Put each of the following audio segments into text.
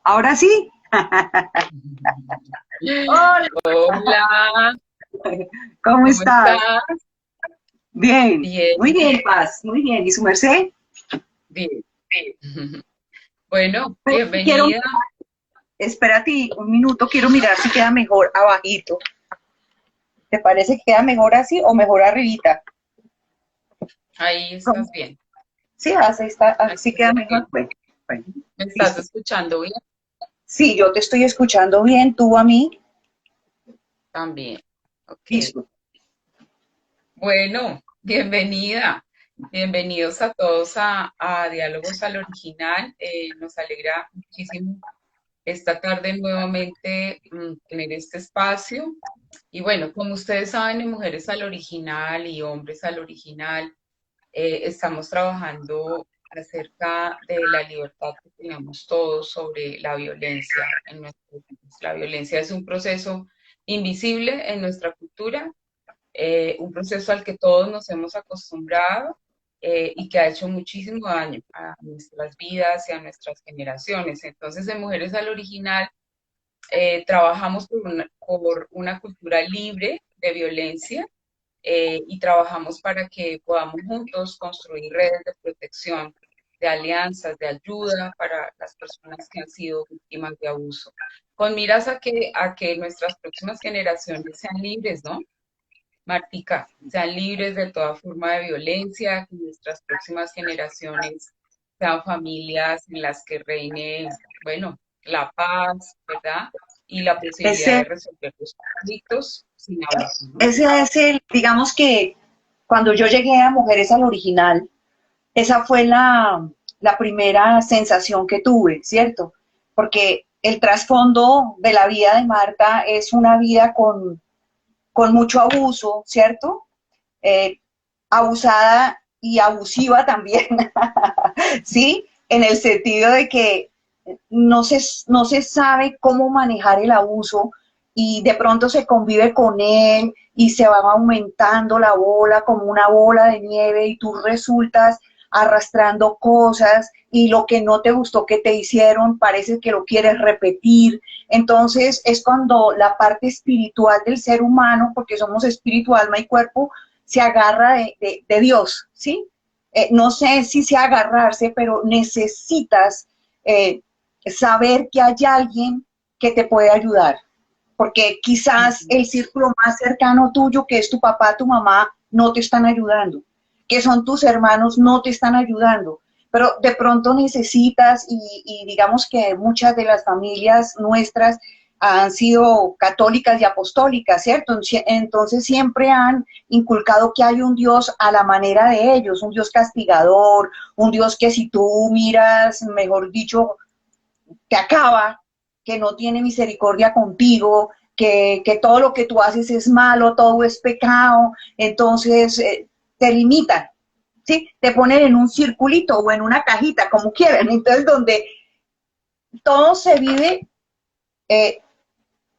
Ahora sí. Hola, Hola, ¿cómo ¿cómo estás? estás? Bien, Bien, muy bien, Paz, muy bien. ¿Y su merced? bien. Bueno, Pero quiero, bienvenida. espérate un minuto, quiero mirar si queda mejor abajito. ¿Te parece que queda mejor así o mejor arribita? Ahí ¿Cómo? estás bien. Sí, Ahí así queda estás mejor. bien. Bueno, bueno, ¿Me estás listo. escuchando bien? Sí, yo te estoy escuchando bien, tú a mí. También. Ok. Listo. Bueno, bienvenida. Bienvenidos a todos a Diálogos al Original. Nos alegra muchísimo esta tarde nuevamente tener este espacio. Y bueno, como ustedes saben, en Mujeres al Original y Hombres al Original, estamos trabajando acerca de la libertad que tenemos todos sobre la violencia en nuestros vidas. La violencia es un proceso invisible en nuestra cultura, un proceso al que todos nos hemos acostumbrado y que ha hecho muchísimo daño a nuestras vidas y a nuestras generaciones. Entonces, en Mujeres al Original, trabajamos por una cultura libre de violencia y trabajamos para que podamos juntos construir redes de protección, de alianzas, de ayuda para las personas que han sido víctimas de abuso, con miras a que nuestras próximas generaciones sean libres, ¿no? Martica, sean libres de toda forma de violencia, que nuestras próximas generaciones sean familias en las que reine, bueno, la paz, ¿verdad? Y la posibilidad de Ese, resolver los conflictos sin abuso, ¿no? ese es el, digamos que cuando yo llegué a Mujeres al Original, esa fue la primera sensación que tuve, ¿cierto? Porque el trasfondo de la vida de Marta es una vida con mucho abuso, ¿cierto? Eh, Abusada y abusiva también, ¿sí? En el sentido de que no se sabe cómo manejar el abuso y de pronto se convive con él y se va aumentando la bola como una bola de nieve y tú resultas arrastrando cosas y lo que no te gustó que te hicieron parece que lo quieres repetir. Entonces es cuando la parte espiritual del ser humano, porque somos espíritu, alma y cuerpo, se agarra de Dios, ¿sí? No sé si sea agarrarse, pero necesitas eh, saber que hay alguien que te puede ayudar, porque quizás Ujú. el círculo más cercano tuyo, que es tu papá, tu mamá, no te están ayudando, que son tus hermanos, no te están ayudando, pero de pronto necesitas, y digamos que muchas de las familias nuestras han sido católicas y apostólicas, ¿cierto? Entonces siempre han inculcado que hay un Dios a la manera de ellos, un Dios castigador, un Dios que si tú miras, mejor dicho, te acaba, que no tiene misericordia contigo, que todo lo que tú haces es malo, todo es pecado, entonces te limitan, ¿sí? Te ponen en un circulito o en una cajita, como quieran, entonces donde todo se vive eh,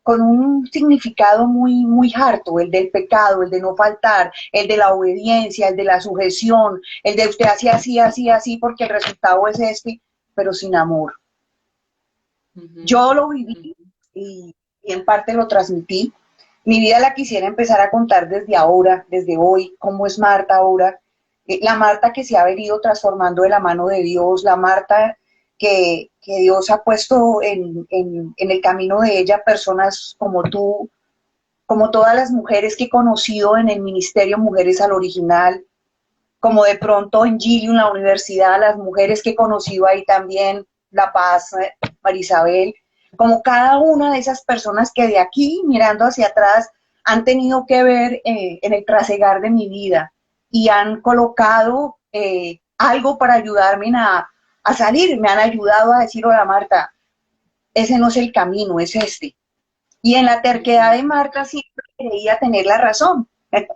con un significado muy harto, el del pecado, el de no faltar, el de la obediencia, el de la sujeción, el de usted así, así, así, así, porque el resultado es este, pero sin amor. Ujú, Yo lo viví ujú. y en parte lo transmití. Mi vida la quisiera empezar a contar desde ahora, desde hoy, cómo es Marta ahora. La Marta que se ha venido transformando de la mano de Dios, la Marta que Dios ha puesto en el camino de ella personas como tú, como todas las mujeres que he conocido en el Ministerio Mujeres al Original, como de pronto en Gilio, en la universidad, las mujeres que he conocido ahí también, La Paz, Marisabel, como cada una de esas personas que de aquí, mirando hacia atrás, han tenido que ver en el trasegar de mi vida y han colocado algo para ayudarme a salir, me han ayudado a decir, hola Marta, ese no es el camino, es este. Y en la terquedad Ujú. de Marta siempre creía tener la razón.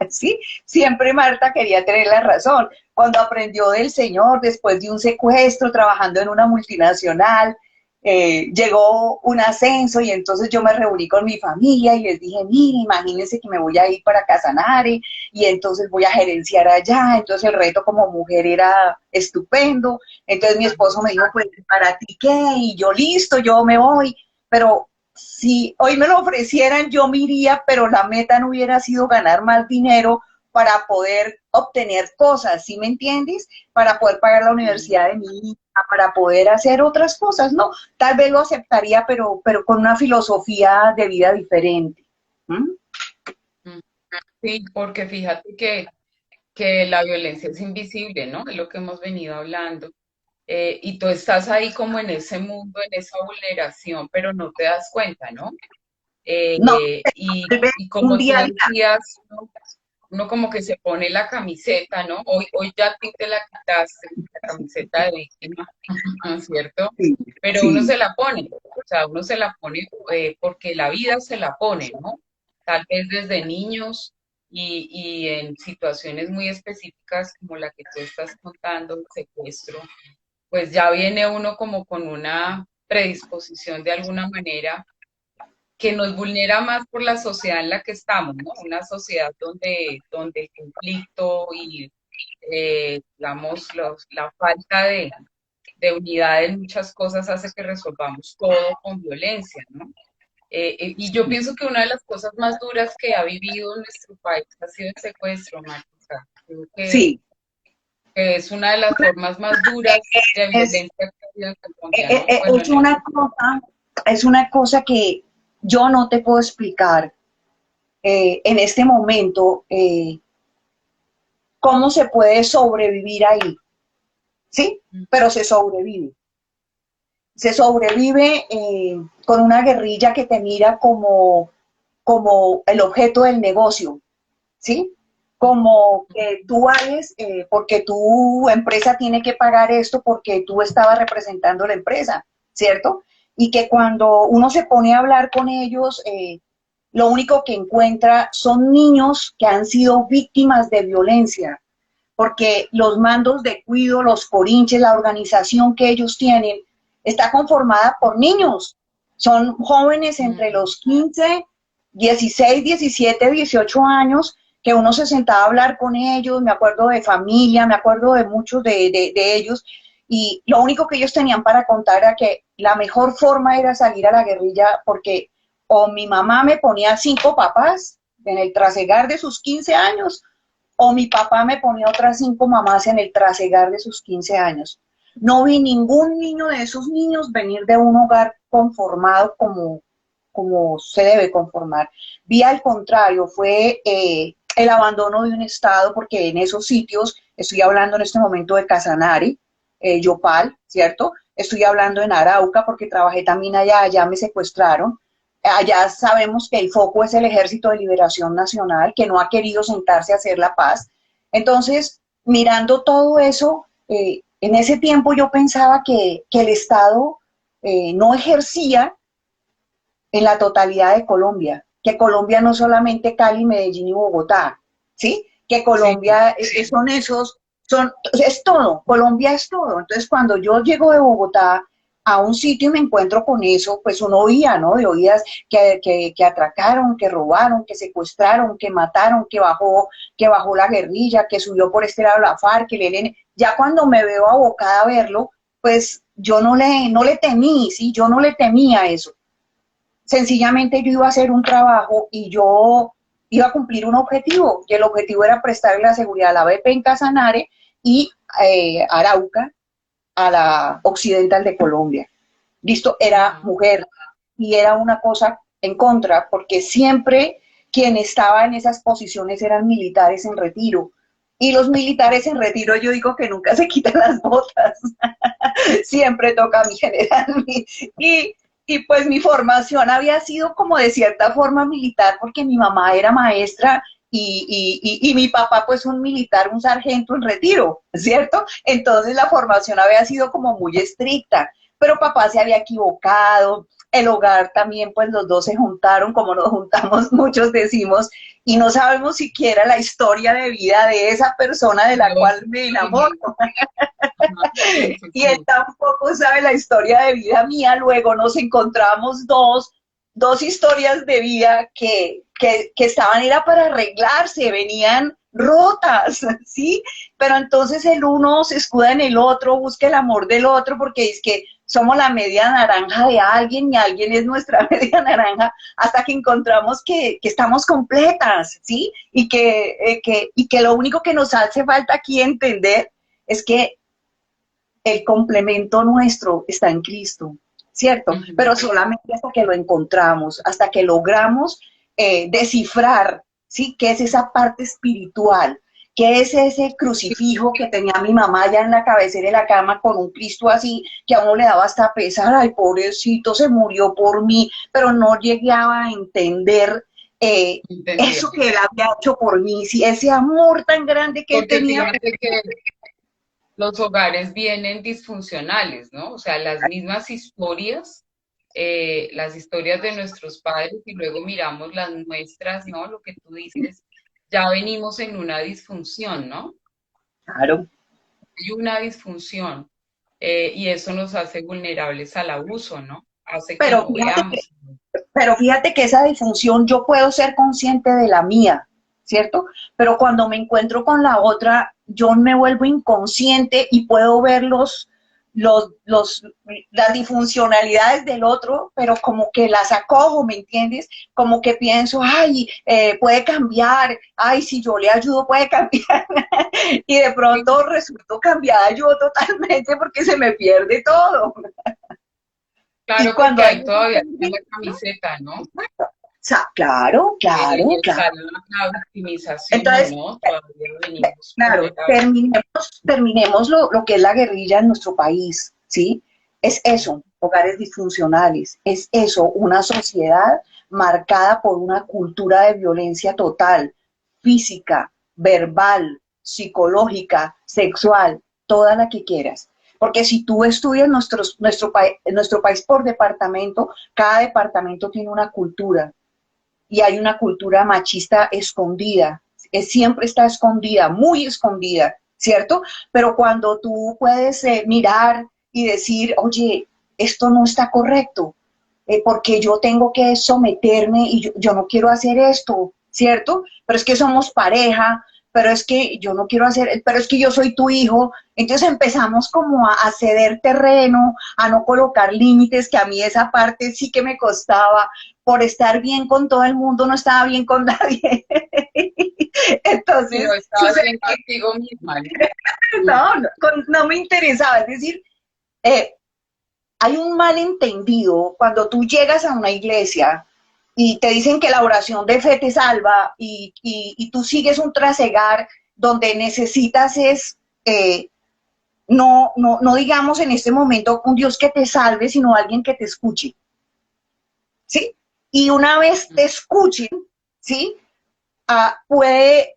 ¿Sí? Siempre Marta quería tener la razón. Cuando aprendió del Señor, después de un secuestro, trabajando en una multinacional, llegó un ascenso y entonces yo me reuní con mi familia y les dije, mire, imagínense que me voy a ir para Casanare y entonces voy a gerenciar allá, entonces el reto como mujer era estupendo, entonces mi esposo me dijo, pues, ¿para ti qué? Y yo, listo, yo me voy, pero si hoy me lo ofrecieran, yo me iría, pero la meta no hubiera sido ganar más dinero para poder obtener cosas, ¿sí me entiendes? Para poder pagar la Sí. universidad de mi hija, para poder hacer otras cosas, ¿no? Tal vez lo aceptaría, pero con una filosofía de vida diferente. ¿Mm? Mm. Sí, porque fíjate que la violencia es invisible, ¿no? Es lo que hemos venido hablando. Y tú estás ahí como en ese mundo, en esa vulneración, pero no te das cuenta, ¿no? No, tal vez Y un como tú día a día. decías, uno como que se pone la camiseta, ¿no? Hoy ya tú te la quitaste, la camiseta de víctima, ¿cierto? Sí, Pero uno sí, se la pone, o sea, uno se la pone porque la vida se la pone, ¿no? Tal vez desde niños y en situaciones muy específicas como la que tú estás contando, el secuestro, pues ya viene uno como con una predisposición de alguna manera que nos vulnera más por la sociedad en la que estamos, ¿no? Una sociedad donde el conflicto y, digamos, la falta de unidad en muchas cosas hace que resolvamos todo con violencia, ¿no? Y yo pienso que una de las cosas más duras que ha vivido nuestro país ha sido el secuestro, Marta. Creo sí. que es una de las formas más duras de Es, violencia que ha habido en Colombia, ¿no? Bueno, es es una cosa que yo no te puedo explicar en este momento cómo se puede sobrevivir ahí, ¿sí? Pero se sobrevive. Se sobrevive con una guerrilla que te mira como el objeto del negocio, ¿sí? Como que tú vales porque tu empresa tiene que pagar esto porque tú estabas representando la empresa, ¿cierto? Y que cuando uno se pone a hablar con ellos, lo único que encuentra son niños que han sido víctimas de violencia, porque los mandos de cuido, los corinches, la organización que ellos tienen, está conformada por niños. Son jóvenes entre los 15, 16, 17, 18 años, que uno se sentaba a hablar con ellos, me acuerdo de familia, me acuerdo de muchos de ellos, y lo único que ellos tenían para contar era que la mejor forma era salir a la guerrilla, porque o mi mamá me ponía 5 papás en el trasegar de sus 15 años, o mi papá me ponía otras 5 mamás en el trasegar de sus 15 años. No vi ningún niño de esos niños venir de un hogar conformado como se debe conformar. Vi al contrario, fue el abandono de un Estado, porque en esos sitios, estoy hablando en este momento de Casanare, Yopal, ¿cierto? Estoy hablando en Arauca, porque trabajé también allá, allá me secuestraron. Allá sabemos que el foco es el Ejército de Liberación Nacional, que no ha querido sentarse a hacer la paz. Entonces, mirando todo eso, en ese tiempo yo pensaba que el Estado no ejercía en la totalidad de Colombia, que Colombia no solamente Cali, Medellín y Bogotá, ¿sí? Que sí, Colombia son esos, es todo, Colombia es todo. Entonces, cuando yo llego de Bogotá a un sitio y me encuentro con eso, pues uno oía, ¿no? De oídas que atracaron, que robaron, que secuestraron, que mataron, que bajó la guerrilla, que subió por este lado la FARC, que el ELN. Ya cuando me veo abocada a verlo, pues yo no le temí, ¿sí? Yo no le temía eso. Sencillamente yo iba a hacer un trabajo y yo iba a cumplir un objetivo, y el objetivo era prestarle la seguridad a la BP en Casanare y Arauca a la occidental de Colombia. Listo, era ajá. mujer y era una cosa en contra, porque siempre quien estaba en esas posiciones eran militares en retiro. Y los militares en retiro, yo digo que nunca se quitan las botas, siempre toca a mi general. Y, y pues mi formación había sido como de cierta forma militar, porque mi mamá era maestra y mi papá pues un militar, un sargento en retiro, ¿cierto? Entonces la formación había sido como muy estricta, pero papá se había equivocado, el hogar también, pues los dos se juntaron, como nos juntamos, muchos decimos, y no sabemos siquiera la historia de vida de esa persona de la No, cual me enamoro. ajá, sí, sí, Y él sí. tampoco sabe la historia de vida mía. Luego nos encontramos dos historias de vida que estaban, era para arreglarse, venían rotas, ¿sí? Pero entonces el uno se escuda en el otro, busca el amor del otro, porque es que somos la media naranja de alguien y alguien es nuestra media naranja, hasta que encontramos que estamos completas, ¿sí? Y que lo único que nos hace falta aquí entender es que el complemento nuestro está en Cristo, ¿cierto? Ujú. Pero solamente hasta que lo encontramos, hasta que logramos descifrar, ¿sí? ¿Qué es esa parte espiritual? ¿Qué es ese crucifijo que tenía mi mamá ya en la cabecera de la cama con un Cristo así, que a uno le daba hasta pesar? Ay, pobrecito, se murió por mí, pero no llegaba a entender Entendía. eso que él había hecho por mí, sí, ese amor tan grande que él Porque tenía. fíjate que los hogares vienen disfuncionales, ¿no? O sea, las historias de nuestros padres y luego miramos las nuestras, ¿no? Lo que tú dices, ya venimos en una disfunción, ¿no? Claro. Hay una disfunción y eso nos hace vulnerables al abuso, ¿no? Hace que Pero no fíjate veamos. Pero fíjate que esa disfunción yo puedo ser consciente de la mía, ¿cierto? Pero cuando me encuentro con la otra, yo me vuelvo inconsciente y puedo ver los, los, las disfuncionalidades del otro, pero como que las acojo, ¿me entiendes? Como que pienso, ay, puede cambiar, ay, si yo le ayudo puede cambiar. Y de pronto resulto cambiada yo totalmente porque se me pierde todo. Y Claro, cuando porque hay ahí esa todavía está pérdida, la camiseta, ¿no? claro, Y claro, está claro. la victimización, Entonces, ¿no? Todavía venimos claro, vulnerables. terminemos lo que es la guerrilla en nuestro país, ¿sí? Es eso, hogares disfuncionales, es eso, una sociedad marcada por una cultura de violencia total, física, verbal, psicológica, sexual, toda la que quieras. Porque si tú estudias nuestro país por departamento, cada departamento tiene una cultura, y hay una cultura machista escondida, siempre está escondida, muy escondida, ¿cierto? Pero cuando tú puedes mirar y decir, oye, esto no está correcto, porque yo tengo que someterme y yo no quiero hacer esto, ¿cierto? Pero es que somos pareja, pero es que yo no quiero hacer, pero es que yo soy tu hijo. Entonces empezamos como a ceder terreno, a no colocar límites, que a mí esa parte sí que me costaba. Por estar bien con todo el mundo, no estaba bien con nadie. Y no Entonces, estabas sucede bien contigo misma, ¿no? que no me interesaba. Es decir, eh, hay un malentendido cuando tú llegas a una iglesia y te dicen que la oración de fe te salva y tú sigues un trasegar donde necesitas es, no digamos en este momento un Dios que te salve, sino alguien que te escuche, ¿sí? Y una vez te escuchen, ¿sí? Puede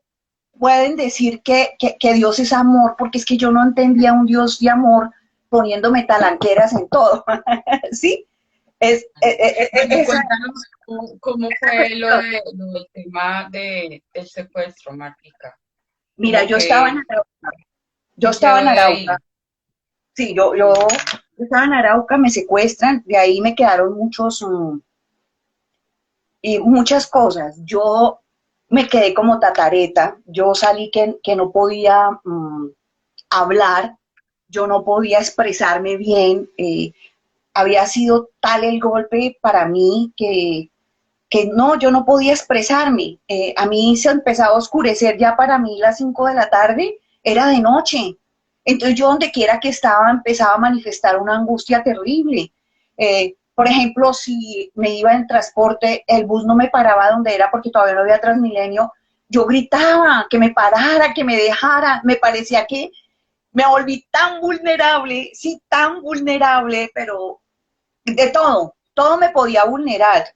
pueden decir que Dios es amor, porque es que yo no entendía un Dios de amor poniéndome talanqueras en todo, ¿sí? Bueno, Esa, cuéntanos cómo fue lo del tema del secuestro, Martica. mira, Como que, yo ¿qué estaba quedó en de Arauca, ahí? sí, yo Mm, estaba en Arauca, me secuestran, de ahí me quedaron y muchas cosas. Yo me quedé como tatareta, yo salí que no podía hablar, yo no podía expresarme bien, había sido tal el golpe para mí que no, yo no podía expresarme. A mí se empezaba a oscurecer ya para mí las 5 de la tarde, era de noche. Entonces yo donde quiera que estaba empezaba a manifestar una angustia terrible. Por ejemplo, si me iba en transporte, el bus no me paraba donde era porque todavía no había Transmilenio, yo gritaba que me parara, que me dejara, me parecía que me volví tan vulnerable, sí, tan vulnerable, pero de todo me podía vulnerar,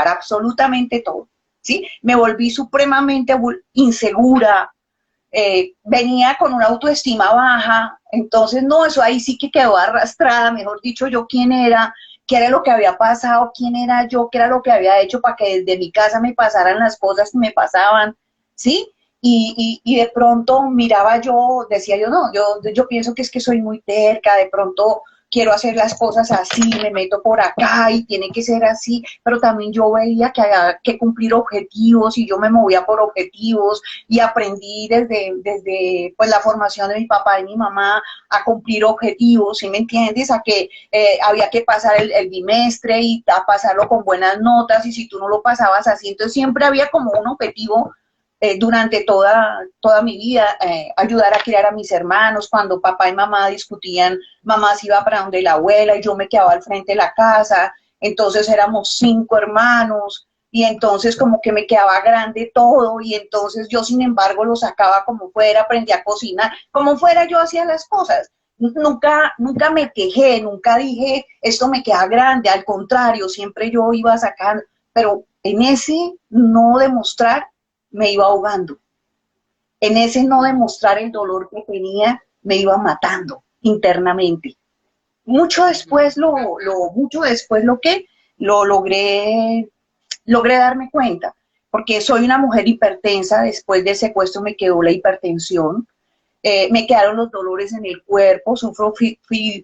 absolutamente todo, ¿sí? Me volví supremamente insegura, venía con una autoestima baja, entonces no, eso ahí sí que quedó arrastrada, mejor dicho, yo quién era, qué era lo que había pasado, quién era yo, qué era lo que había hecho para que desde mi casa me pasaran las cosas que me pasaban, ¿sí? Y de pronto miraba yo, decía yo, no, yo pienso que es que soy muy terca, de pronto quiero hacer las cosas así, me meto por acá y tiene que ser así, pero también yo veía que había que cumplir objetivos y yo me movía por objetivos y aprendí desde pues la formación de mi papá y mi mamá a cumplir objetivos, ¿sí me entiendes? A que había que pasar el bimestre y a pasarlo con buenas notas y si tú no lo pasabas así, entonces siempre había como un objetivo durante toda mi vida, ayudar a criar a mis hermanos, cuando papá y mamá discutían, mamá se iba para donde la abuela y yo me quedaba al frente de la casa, entonces éramos 5 hermanos, y entonces como que me quedaba grande todo, y entonces yo sin embargo lo sacaba como fuera, aprendí a cocinar, como fuera yo hacía las cosas. Nunca me quejé, nunca dije, esto me queda grande, al contrario, siempre yo iba a sacar, pero en ese no demostrar me iba ahogando. En ese no demostrar el dolor que tenía, me iba matando internamente. Mucho después mucho después lo logré darme cuenta, porque soy una mujer hipertensa, después del secuestro me quedó la hipertensión, me quedaron los dolores en el cuerpo, sufro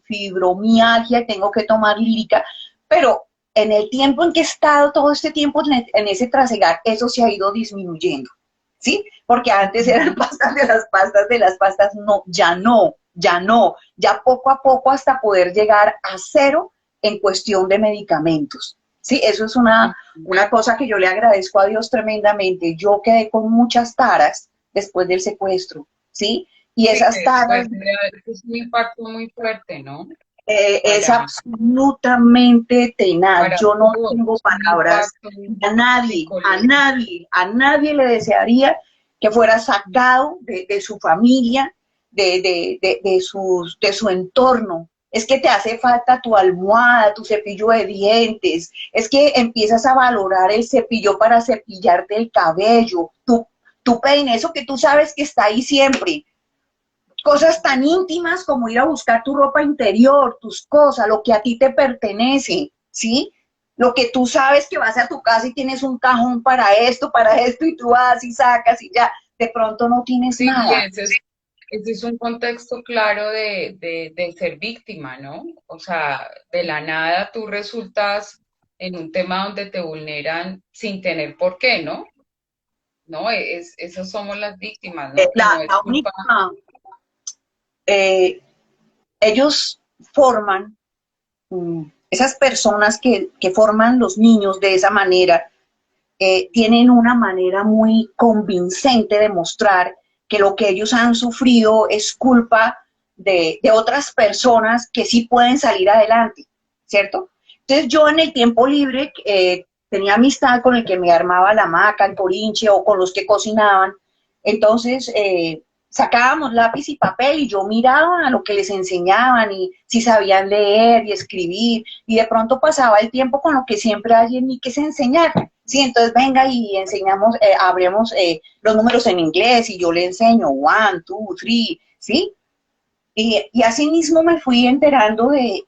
fibromialgia, tengo que tomar lírica, pero en el tiempo en que he estado todo este tiempo en ese trasegar, eso se ha ido disminuyendo, ¿sí? Porque antes eran pastas de las pastas, no, ya poco a poco hasta poder llegar a cero en cuestión de medicamentos. Sí, eso es una cosa que yo le agradezco a Dios tremendamente. Yo quedé con muchas taras después del secuestro, ¿sí? Y Sí, esas que taras pues, es un impacto muy fuerte, ¿no? es Para, absolutamente tenaz. para Yo no todos, tengo es un palabras. impacto psicológico. A nadie le desearía que fuera sacado de su familia, de su entorno. Es que te hace falta tu almohada, tu cepillo de dientes, es que empiezas a valorar el cepillo para cepillarte el cabello, tu peine, eso que tú sabes que está ahí siempre, cosas tan íntimas como ir a buscar tu ropa interior, tus cosas, lo que a ti te pertenece, ¿sí? Lo que tú sabes que vas a tu casa y tienes un cajón para esto, y tú vas y sacas y ya, de pronto no tienes Sí, y nada. ese es un contexto claro de ser víctima, ¿no? O sea, de la nada tú resultas en un tema donde te vulneran sin tener por qué, ¿no? No, esos somos las víctimas, ¿no? Que no es La culpa. única, eh, ellos forman, esas personas que forman los niños de esa manera, tienen una manera muy convincente de mostrar que lo que ellos han sufrido es culpa de otras personas que sí pueden salir adelante, ¿cierto? Entonces yo en el tiempo libre tenía amistad con el que me armaba la hamaca, el porinche o con los que cocinaban, entonces sacábamos lápiz y papel y yo miraba a lo que les enseñaban y si sabían leer y escribir y de pronto pasaba el tiempo con lo que siempre hay en mí que es enseñar. Sí, entonces venga y enseñamos, abrimos los números en inglés y yo le enseño one, two, three, ¿sí? Y así mismo me fui enterando de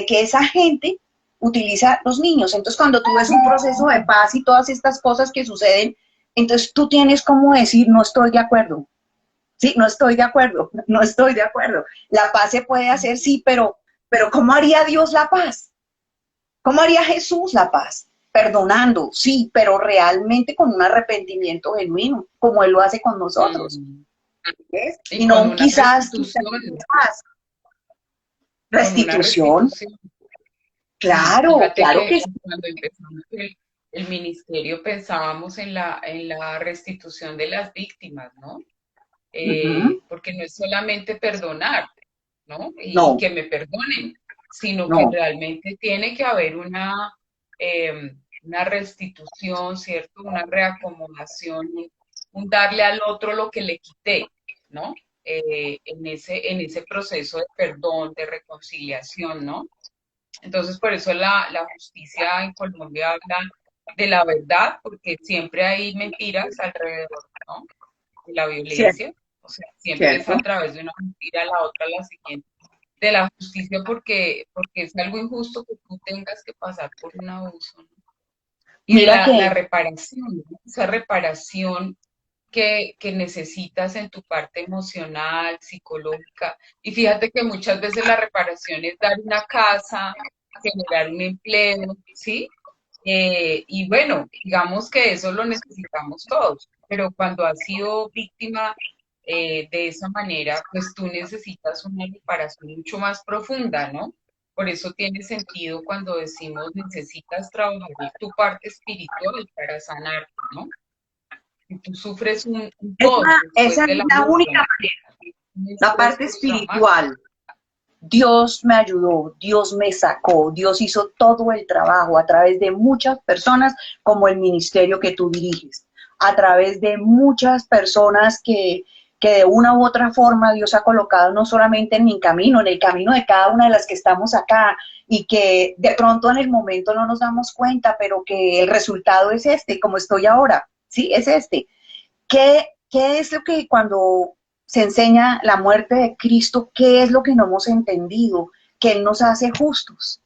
que esa gente utiliza los niños. Entonces cuando tú ves un proceso de paz y todas estas cosas que suceden, entonces tú tienes como decir, no estoy de acuerdo, sí, no estoy de acuerdo, no estoy de acuerdo. La paz se puede hacer, sí, pero ¿cómo haría Dios la paz? ¿Cómo haría Jesús la paz? Perdonando, sí, pero realmente con un arrepentimiento genuino, como Él lo hace con nosotros. Mm, ¿Ves? y Y no quizás paz, con una restitución. restitución. Sí, Claro, fíjate claro que que sí. cuando empezamos el ministerio pensábamos en la restitución de las víctimas, ¿no? Uh-huh. Porque no es solamente perdonar, ¿no? Y No, que me perdonen, sino que no, realmente tiene que haber una restitución, ¿cierto? Una reacomodación, un darle al otro lo que le quité, ¿no? En ese proceso de perdón, de reconciliación, ¿no? Entonces, por eso la justicia en Colombia habla de la verdad, porque siempre hay mentiras alrededor, ¿no? De la cierto, violencia. O sea, siempre es cierto. a través de una mentira la otra la siguiente. de la justicia porque es algo injusto que tú tengas que pasar por un abuso, ¿no? Y de Mira la que reparación, ¿no? Esa reparación que necesitas en tu parte emocional, psicológica. Y fíjate que muchas veces la reparación es dar una casa, generar un empleo, ¿sí? Y bueno, digamos que eso lo necesitamos todos, pero cuando has sido víctima de esa manera, pues tú necesitas una reparación mucho más profunda, ¿no? Por eso tiene sentido cuando decimos necesitas trabajar tu parte espiritual para sanarte, ¿no? Y tú sufres un post esa después es del la abuso, única, ¿no? Un la estrés parte postraumático. espiritual. Dios me ayudó, Dios me sacó, Dios hizo todo el trabajo a través de muchas personas como el ministerio que tú diriges, a través de muchas personas que de una u otra forma Dios ha colocado no solamente en mi camino, en el camino de cada una de las que estamos acá y que de pronto en el momento no nos damos cuenta, pero que el resultado es este, como estoy ahora, ¿sí? Es este. ¿Qué es lo que cuando se enseña la muerte de Cristo, qué es lo que no hemos entendido? Que Él nos hace justos,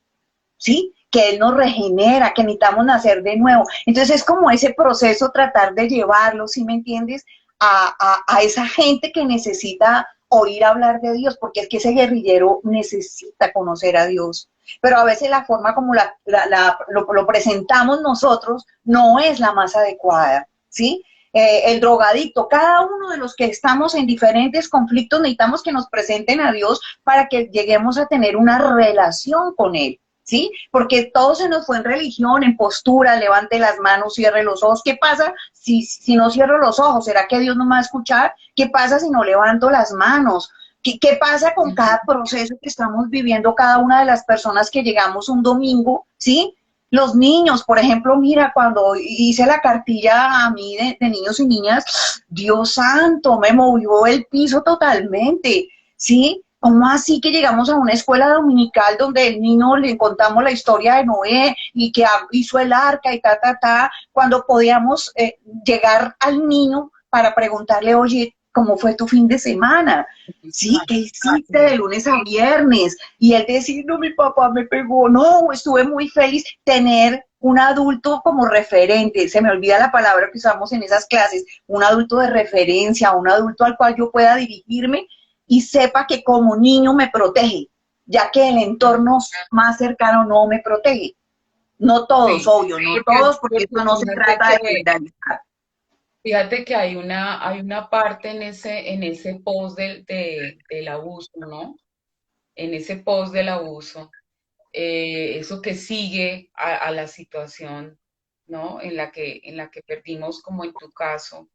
¿sí? Que Él nos regenera, que necesitamos nacer de nuevo. Entonces es como ese proceso tratar de llevarlo, ¿sí me entiendes? A esa gente que necesita oír hablar de Dios, porque es que ese guerrillero necesita conocer a Dios. Pero a veces la forma como lo presentamos nosotros no es la más adecuada, ¿sí? El drogadicto, cada uno de los que estamos en diferentes conflictos necesitamos que nos presenten a Dios para que lleguemos a tener una relación con Él. ¿Sí? Porque todo se nos fue en religión, en postura, levante las manos, cierre los ojos. ¿Qué pasa si no cierro los ojos? ¿Será que Dios no me va a escuchar? ¿Qué pasa si no levanto las manos? ¿Qué pasa con cada proceso que estamos viviendo cada una de las personas que llegamos un domingo? ¿Sí? Los niños, por ejemplo, mira, cuando hice la cartilla a mí de niños y niñas, Dios santo, me movió el piso totalmente, ¿sí? ¿Cómo así que llegamos a una escuela dominical donde el niño le contamos la historia de Noé y que hizo el arca y cuando podíamos llegar al niño para preguntarle, oye, ¿cómo fue tu fin de semana? Sí, ¿qué hiciste de lunes a viernes? Y él decía, no, mi papá me pegó, no, estuve muy feliz tener un adulto como referente, se me olvida la palabra que usamos en esas clases, un adulto de referencia, un adulto al cual yo pueda dirigirme y sepa que como niño me protege, ya que el entorno más cercano no me protege. No todos, Sí, obvio, no porque, todos, porque porque esto no se trata de generalizar. fíjate que hay una parte en ese post del abuso, ¿no? En ese post del abuso, eso que sigue a la situación, ¿no? En la que perdimos, como en tu caso,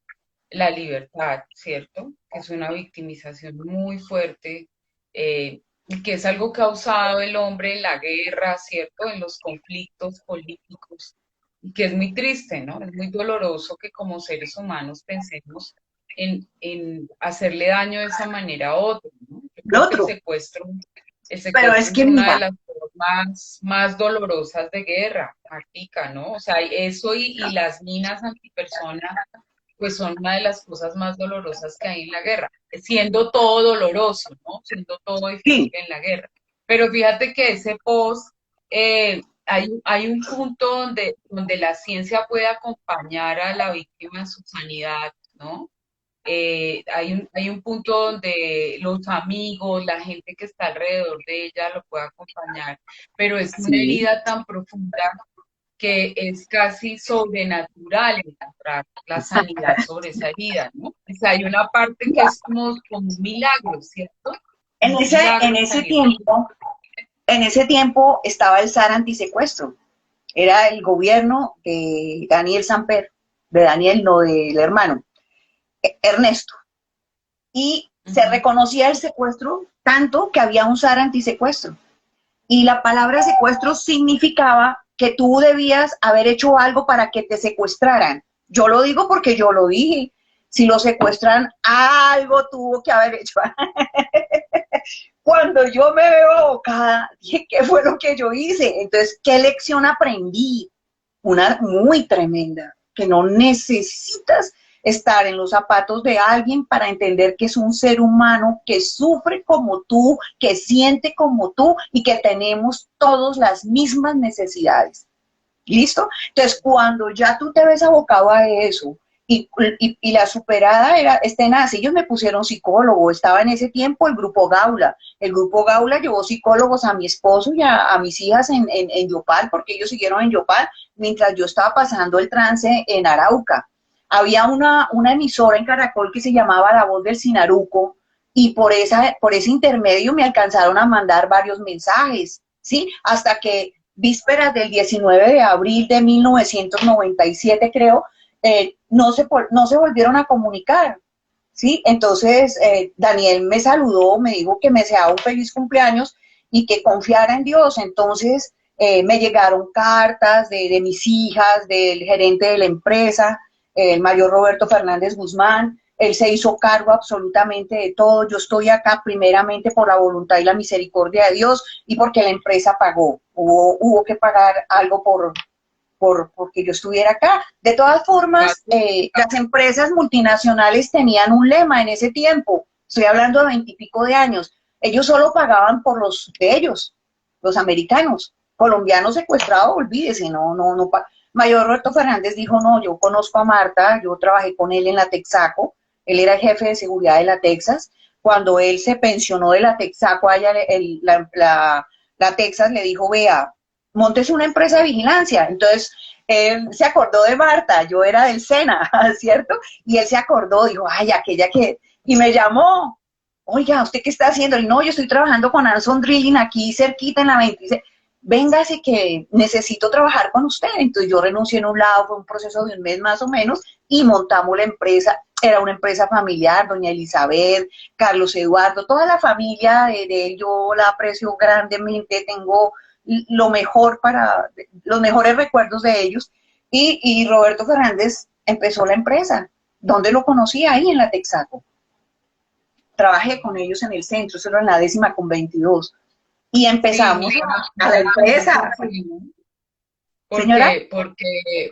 la libertad, ¿cierto? Que es una victimización muy fuerte, y que es algo causado el hombre en la guerra, ¿cierto? En los conflictos políticos, y que es muy triste, ¿no? Es muy doloroso que como seres humanos pensemos en hacerle daño de esa manera a otro, ¿no? Yo El creo que otro, el pero es secuestro es que una de mira, las formas más dolorosas de guerra, Martica, ¿no? O sea, eso y las minas antipersona pues son una de las cosas más dolorosas que hay en la guerra, siendo todo doloroso, ¿no? Siendo todo difícil sí, en la guerra. Pero fíjate que ese post, hay un punto donde la ciencia puede acompañar a la víctima en su sanidad, ¿no? Hay un punto donde los amigos, la gente que está alrededor de ella lo puede acompañar, pero es una sí, herida tan profunda que es casi sobrenatural encontrar la sanidad sobre esa herida, ¿no? O sea, hay una parte que mira, es como un milagro, ¿cierto? en Un ese, en milagro ese salir de eso. tiempo, en ese tiempo estaba el SAR antisecuestro, era el gobierno de Daniel Samper, de Daniel, no del hermano, Ernesto. Y se Ujú. reconocía el secuestro tanto que había un SAR antisecuestro. Y la palabra secuestro significaba que tú debías haber hecho algo para que te secuestraran. Yo lo digo porque yo lo dije. Si lo secuestran, algo tuvo que haber hecho. Cuando yo me veo abocada, dije, ¿qué fue lo que yo hice? Entonces, ¿qué lección aprendí? Una muy tremenda, que no necesitas estar en los zapatos de alguien para entender que es un ser humano que sufre como tú, que siente como tú y que tenemos todos las mismas necesidades. ¿Listo? Entonces, cuando ya tú te ves abocado a eso y la superada es tenaz, ellos me pusieron psicólogo, estaba en ese tiempo el grupo Gaula llevó psicólogos a mi esposo y a mis hijas en Yopal, porque ellos siguieron en Yopal, mientras yo estaba pasando el trance en Arauca. Había una emisora en Caracol que se llamaba La Voz del Sinaruco, y por ese intermedio me alcanzaron a mandar varios mensajes, ¿sí? Hasta que vísperas del 19 de abril de 1997, creo, no se volvieron a comunicar, ¿sí? Entonces, Daniel me saludó, me dijo que me deseaba un feliz cumpleaños y que confiara en Dios. Entonces, me llegaron cartas de mis hijas, del gerente de la empresa, el mayor Roberto Fernández Guzmán. Él se hizo cargo absolutamente de todo. Yo estoy acá primeramente por la voluntad y la misericordia de Dios y porque la empresa pagó. Hubo que pagar algo porque yo estuviera acá. De todas formas, las empresas multinacionales tenían un lema en ese tiempo. Estoy hablando de 20 y pico de años. Ellos solo pagaban por los de ellos, los americanos. Colombianos secuestrados, olvídese, no. Mayor Roberto Fernández dijo, no, yo conozco a Marta, yo trabajé con él en la Texaco, él era el jefe de seguridad de la Texas. Cuando él se pensionó de la Texaco, allá la Texas le dijo, vea, montes una empresa de vigilancia. Entonces, él se acordó de Marta, yo era del SENA, ¿cierto? Y él se acordó, dijo, ay, aquella que... Y me llamó, oiga, ¿usted qué está haciendo? Y no, yo estoy trabajando con Anson Drilling aquí cerquita en la 26. Véngase que necesito trabajar con usted. Entonces yo renuncié en un lado, fue un proceso de un mes más o menos, y montamos la empresa. Era una empresa familiar, doña Elizabeth, Carlos Eduardo, toda la familia de él, yo la aprecio grandemente, tengo los mejores recuerdos de ellos. Y Roberto Fernández empezó la empresa. ¿Dónde lo conocí? Ahí en la Texaco. Trabajé con ellos en el centro, eso era en la 10ª con 22. Y empezamos Sí, a la empresa. Señora, porque,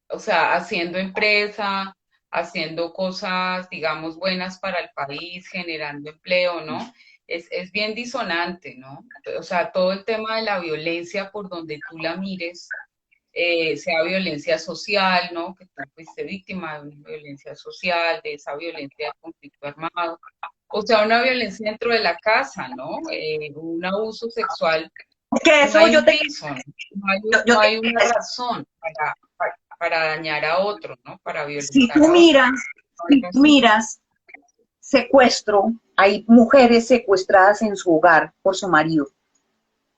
o sea, haciendo empresa, haciendo cosas, digamos, buenas para el país, generando empleo, ¿no? Es bien disonante, ¿no? O sea, todo el tema de la violencia, por donde tú la mires, sea violencia social, ¿no? Que tú fuiste víctima de una violencia social, de esa violencia de conflicto armado, o sea, una violencia dentro de la casa, ¿no? Un abuso sexual, que no eso hay un piso, no hay una razón para dañar a otro, ¿no? Para si violentar tú a otro. miras, No hay si tú razón. miras secuestro, hay mujeres secuestradas en su hogar por su marido,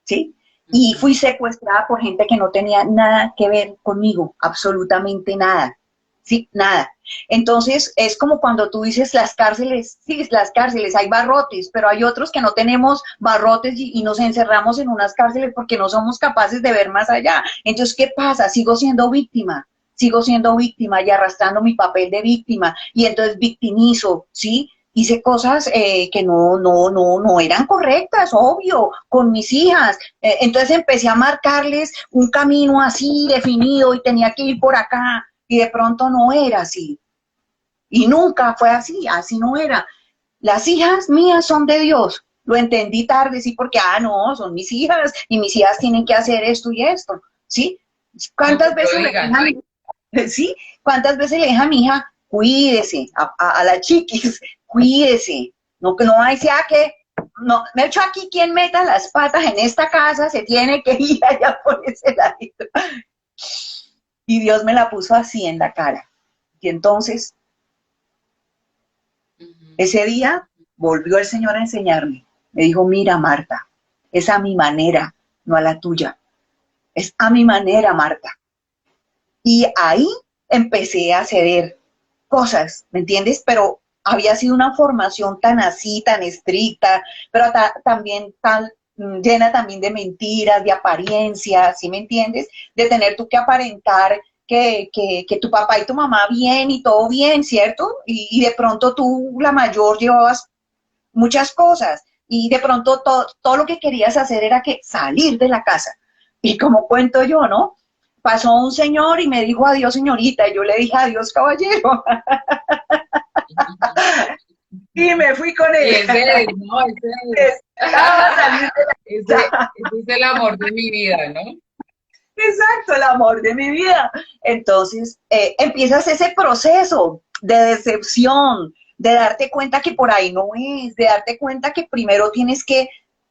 ¿sí? Y Ujú. fui secuestrada por gente que no tenía nada que ver conmigo, absolutamente nada, ¿sí? Nada. Entonces, es como cuando tú dices las cárceles, sí, las cárceles, hay barrotes, pero hay otros que no tenemos barrotes y nos encerramos en unas cárceles porque no somos capaces de ver más allá. Entonces, ¿qué pasa? Sigo siendo víctima y arrastrando mi papel de víctima, y entonces victimizo, ¿sí? Hice cosas que no eran correctas, obvio, con mis hijas. Entonces empecé a marcarles un camino así definido y tenía que ir por acá y de pronto no era así. Y nunca fue así, así no era. Las hijas mías son de Dios. Lo entendí tarde, sí, porque, no, son mis hijas y mis hijas tienen que hacer esto y esto, ¿sí? No que ¿Cuántas lo veces le digan. dije ¿sí? ¿Cuántas veces le dije a mi hija, cuídese, a la chiquis, cuídese, no que no sea que, no, me he hecho aquí quien meta las patas en esta casa, se tiene que ir allá por ese lado. Y Dios me la puso así en la cara. Y entonces, Ujú. ese día, volvió el Señor a enseñarme. Me dijo, mira, Marta, es a mi manera, no a la tuya. Es a mi manera, Marta. Y ahí empecé a ceder cosas, ¿me entiendes? Pero había sido una formación tan así, tan estricta, pero también tan llena también de mentiras, de apariencias, ¿sí me entiendes? De tener tú que aparentar que tu papá y tu mamá bien y todo bien, ¿cierto? Y de pronto tú, la mayor, llevabas muchas cosas y de pronto todo lo que querías hacer era que salir de la casa. Y como cuento yo, ¿no? pasó un señor y me dijo adiós señorita, y yo le dije adiós caballero, y me fui con Y él. ese es, ¿no? Ese es. Necesitaba salir de Ese es el amor de mi vida, ¿no? exacto, el amor de mi vida. Entonces, empiezas ese proceso de decepción, de darte cuenta que por ahí no es, de darte cuenta que primero tienes que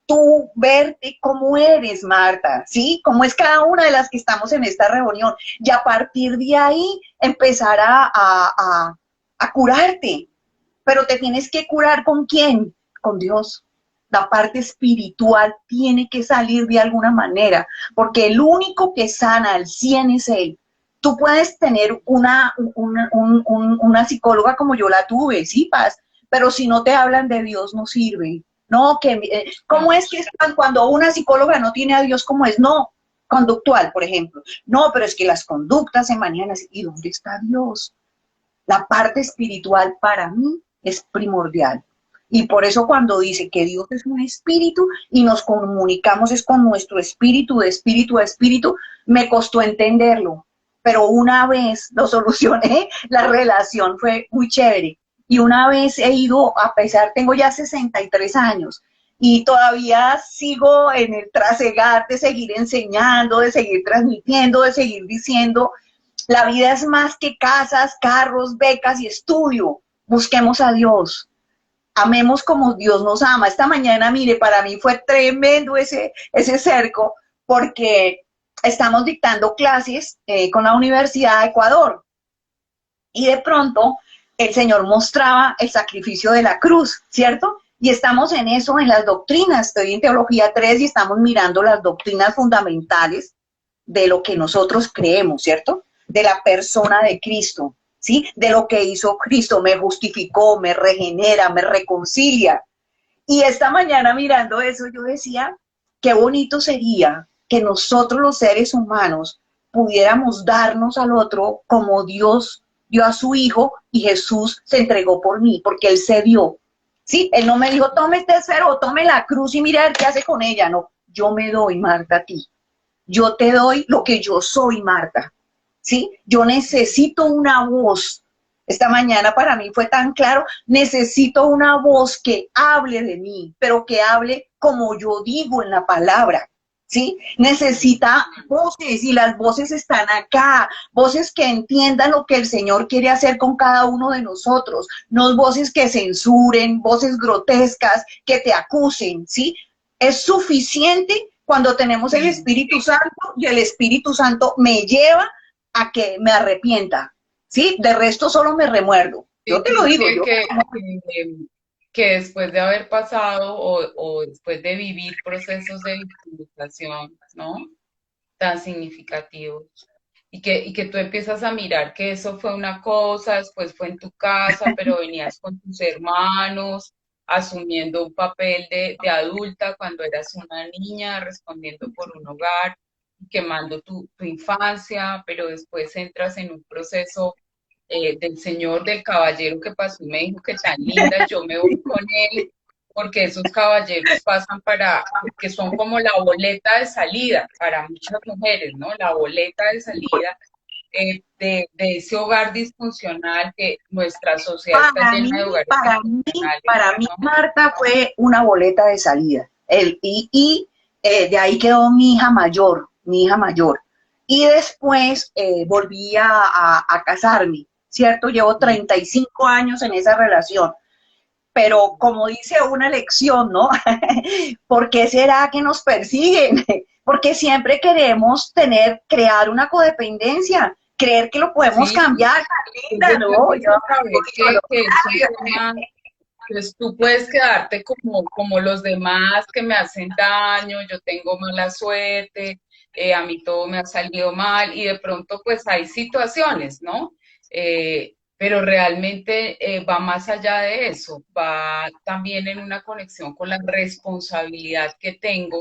tú verte cómo eres, Marta, ¿sí? Cómo es cada una de las que estamos en esta reunión. Y a partir de ahí empezar a curarte. Pero te tienes que curar ¿con quién? Con Dios. La parte espiritual tiene que salir de alguna manera, porque el único que sana al 100 es Él. Tú puedes tener una psicóloga como yo la tuve, sí, Paz, pero si no te hablan de Dios no sirve. No, ¿cómo No. es que cuando una psicóloga no tiene a Dios como es? No, conductual, por ejemplo. No, pero es que las conductas se manejan así. ¿Y dónde está Dios? La parte espiritual para mí es primordial. Y por eso cuando dice que Dios es un espíritu y nos comunicamos es con nuestro espíritu, de espíritu a espíritu, me costó entenderlo. Pero una vez lo solucioné, la relación fue muy chévere. Y una vez he ido, a pesar, tengo ya 63 años y todavía sigo en el trasegar de seguir enseñando, de seguir transmitiendo, de seguir diciendo la vida es más que casas, carros, becas y estudio. Busquemos a Dios. Amemos como Dios nos ama. Esta mañana, mire, para mí fue tremendo ese cerco porque estamos dictando clases con la Universidad de Ecuador y de pronto el Señor mostraba el sacrificio de la cruz, ¿cierto? Y estamos en eso, en las doctrinas. Estoy en Teología 3 y estamos mirando las doctrinas fundamentales de lo que nosotros creemos, ¿cierto? De la persona de Cristo, ¿sí? De lo que hizo Cristo, me justificó, me regenera, me reconcilia. Y esta mañana mirando eso, yo decía, qué bonito sería que nosotros los seres humanos pudiéramos darnos al otro como Dios dio a su Hijo y Jesús se entregó por mí, porque Él se dio. Sí, Él no me dijo, tome este esfero o tome la cruz y mira qué hace con ella. No, yo me doy, Marta, a ti. Yo te doy lo que yo soy, Marta. ¿Sí? Yo necesito una voz. Esta mañana para mí fue tan claro, necesito una voz que hable de mí, pero que hable como yo digo en la palabra. ¿Sí? Necesita voces y las voces están acá, voces que entiendan lo que el Señor quiere hacer con cada uno de nosotros, no voces que censuren, voces grotescas, que te acusen, ¿sí? Es suficiente cuando tenemos el Sí. Espíritu Santo y el Espíritu Santo me lleva a que me arrepienta, ¿sí? De resto solo me remuerdo. Yo Sí, te lo digo, dice yo. que después de haber pasado o después de vivir procesos de victimización, ¿no? Tan significativos. Y que tú empiezas a mirar que eso fue una cosa, después fue en tu casa, pero venías con tus hermanos, asumiendo un papel de adulta cuando eras una niña, respondiendo por un hogar, quemando tu infancia, pero después entras en un proceso del señor, del caballero que pasó y me dijo que tan linda, yo me voy con él, porque esos caballeros pasan que son como la boleta de salida para muchas mujeres, ¿no? La boleta de salida de ese hogar disfuncional que nuestra sociedad está Para mí, llena de hogares para mí, disfuncionales, para mí, ¿no? Marta fue una boleta de salida. De ahí quedó mi hija mayor, mi hija mayor. Y después volví a casarme, ¿cierto? Llevo 35 años en esa relación. Pero como dice una lección, ¿no? ¿Por qué será que nos persiguen? Porque siempre queremos crear una codependencia, creer que lo podemos Sí, cambiar, es linda, ¿no? difícil saber que esos temas. Pues tú puedes quedarte como los demás que me hacen daño, yo tengo mala suerte, a mí todo me ha salido mal y de pronto pues hay situaciones, ¿no? Pero realmente va más allá de eso, va también en una conexión con la responsabilidad que tengo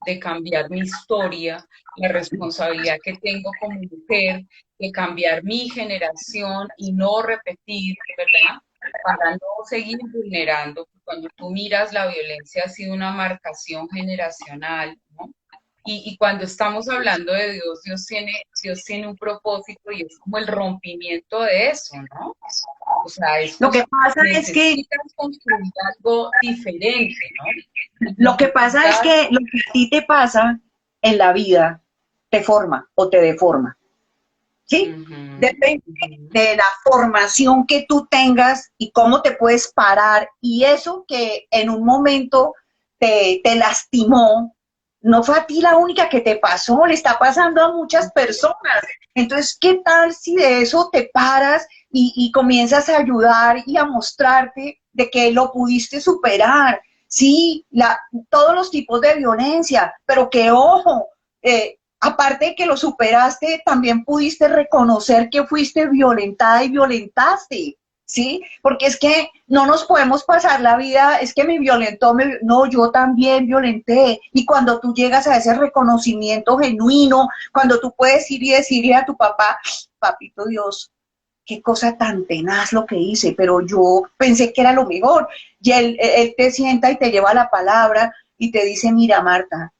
de cambiar mi historia, la responsabilidad que tengo como mujer de cambiar mi generación y no repetir, ¿verdad? Para no seguir vulnerando. Cuando tú miras, la violencia ha sido una marcación generacional, ¿no? Y cuando estamos hablando de Dios, Dios tiene un propósito y es como el rompimiento de eso, ¿no? O sea, Lo que pasa es que, necesitas construir algo diferente, ¿no? Y lo que pasa es necesitas, que lo que a ti te pasa en la vida te forma o te deforma, ¿sí? ujú, Depende ujú, de la formación que tú tengas y cómo te puedes parar. Y eso que en un momento te lastimó, no fue a ti la única que te pasó, le está pasando a muchas personas. Entonces, ¿qué tal si de eso te paras y comienzas a ayudar y a mostrarte de que lo pudiste superar? Sí, todos los tipos de violencia, pero que ojo, aparte de que lo superaste, también pudiste reconocer que fuiste violentada y violentaste, ¿sí? Porque es que no nos podemos pasar la vida, es que me violentó, no, yo también violenté. Y cuando tú llegas a ese reconocimiento genuino, cuando tú puedes ir y decirle a tu papá, papito Dios, qué cosa tan tenaz lo que hice, pero yo pensé que era lo mejor. Y él te sienta y te lleva la palabra y te dice, mira, Marta,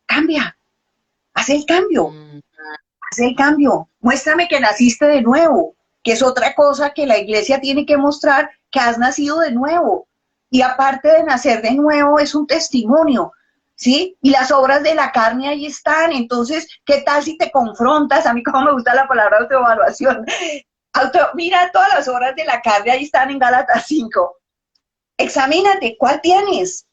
cambia, haz el cambio, mm, haz el cambio, muéstrame que naciste de nuevo, que es otra cosa que la iglesia tiene que mostrar, que has nacido de nuevo. Y aparte de nacer de nuevo, es un testimonio, ¿sí? Y las obras de la carne ahí están. Entonces, ¿qué tal si te confrontas? A mí como me gusta la palabra autoevaluación. Mira, todas las obras de la carne ahí están en Gálatas 5. Examínate, ¿cuál tienes?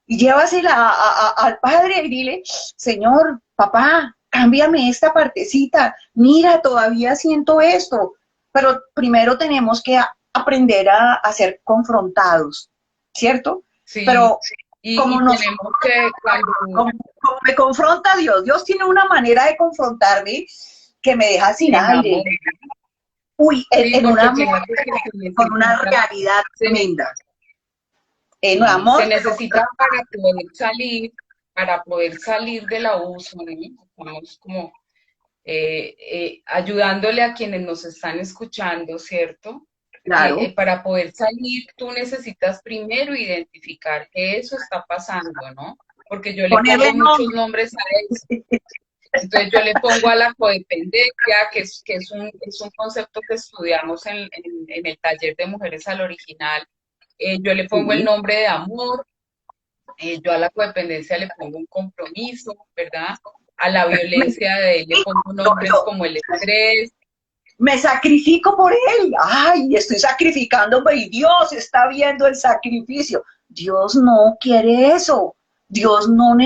Y llévasela al padre y dile, Señor, papá, cámbiame esta partecita. Mira, todavía siento esto. Pero primero tenemos que aprender a ser confrontados, ¿cierto? sí, Pero como y nos tenemos que cuando, como me confronta Dios, Dios tiene una manera de confrontarme que me deja sin en aire. amor, Uy, sí, en un porque amor fíjate que con una realidad se tremenda. En un sí, amor, se pero necesita para poder salir del abuso, ¿no? Estamos como ayudándole a quienes nos están escuchando, ¿cierto? claro, Para poder salir, tú necesitas primero identificar que eso está pasando, ¿no? Porque yo le ponerle pongo muchos nombre. nombres a eso. Entonces yo le pongo a la codependencia, es un concepto que estudiamos en el taller de Mujeres al Original. Yo le pongo el Sí. nombre de amor, yo a la codependencia le pongo un compromiso, ¿verdad? A la Me violencia de él le pongo nombres yo como el estrés. me sacrifico por él. Ay, estoy sacrificándome y Dios está viendo el sacrificio. Dios no quiere eso. Dios no,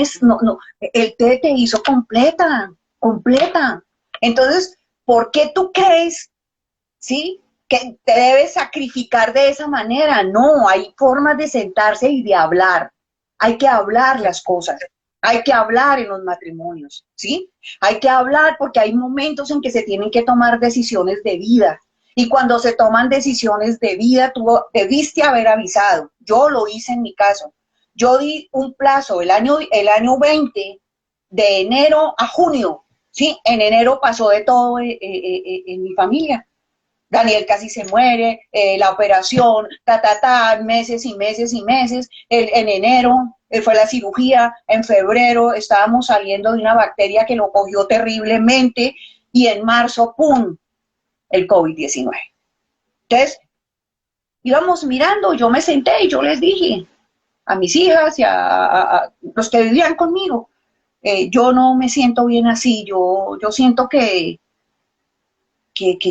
Él te hizo completa, completa. Entonces, ¿por qué tú crees, sí, que te debes sacrificar de esa manera? No, hay formas de sentarse y de hablar. Hay que hablar las cosas. Hay que hablar en los matrimonios, ¿sí? Hay que hablar porque hay momentos en que se tienen que tomar decisiones de vida. Y cuando se toman decisiones de vida, tú debiste haber avisado. Yo lo hice en mi caso. Yo di un plazo, el año 20, de enero a junio, ¿sí? En enero pasó de todo en mi familia. Daniel casi se muere, la operación, meses y meses y meses. En enero fue la cirugía, en febrero estábamos saliendo de una bacteria que lo cogió terriblemente y en marzo, ¡pum!, el COVID-19. Entonces, íbamos mirando, yo me senté y yo les dije a mis hijas y a los que vivían conmigo, yo no me siento bien así, yo siento que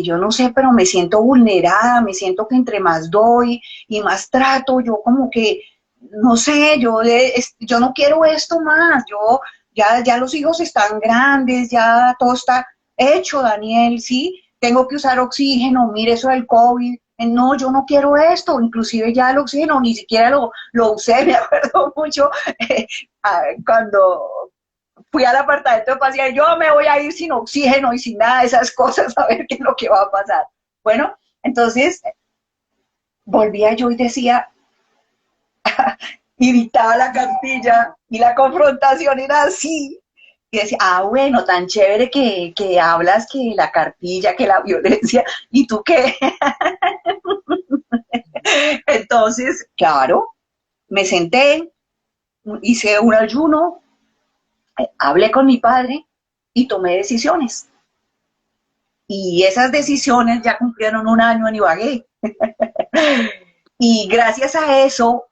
yo no sé, pero me siento vulnerada, me siento que entre más doy y más trato, yo como que, no sé, yo no quiero esto más, ya los hijos están grandes, ya todo está hecho, Daniel, ¿sí? Tengo que usar oxígeno, mire eso del COVID, no, yo no quiero esto, inclusive ya el oxígeno ni siquiera lo usé, me acuerdo mucho cuando fui al apartamento de paciente, yo me voy a ir sin oxígeno y sin nada de esas cosas a ver qué es lo que va a pasar. Bueno, entonces volvía yo y decía, y dictaba la cartilla y la confrontación era así. Y decía, bueno, tan chévere que hablas que la cartilla, que la violencia, ¿y tú qué? Entonces, claro, me senté, hice un ayuno, hablé con mi padre y tomé decisiones. Y esas decisiones ya cumplieron un año en Ibagué. Y gracias a eso,